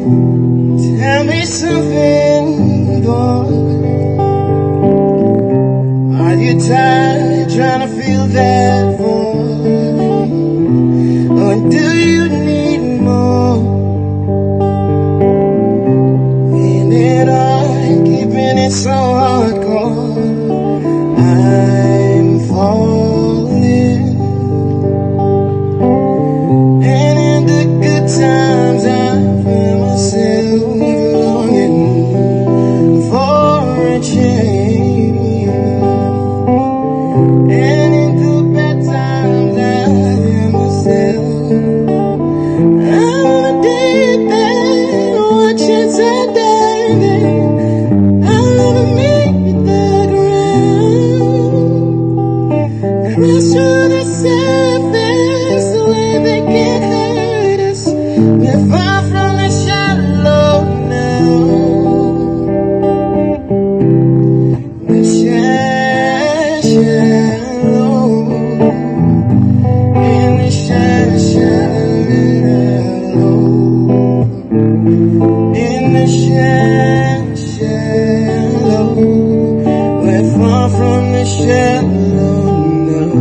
Tell me something, boy. Are you tired trying to feel that void? Or do you need more? In it all, keeping it so hardcore. I'm falling, and in the good times I feel myself longing for a change, and in the bad times I feel myself I'm deep in watching Sunday. Out of me the ground, crash through the surface where they can't hurt us. We're far from the shallow now. We're shallow in the shallow, in the shallow. We're far from the shallow now.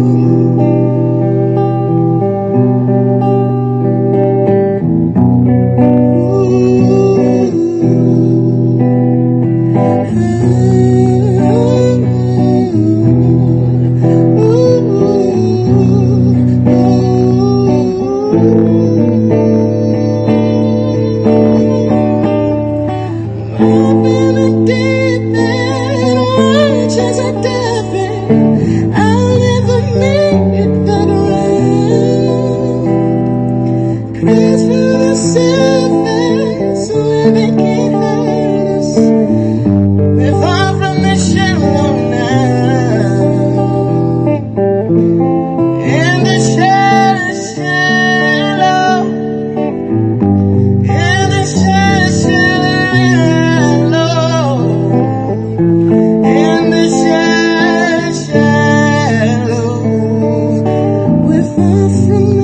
I'll never make it back around. Crash through the surface where they can't hurt us. We're far from the shallow now. In the shallow, in the shallow, in the shallow, we're far from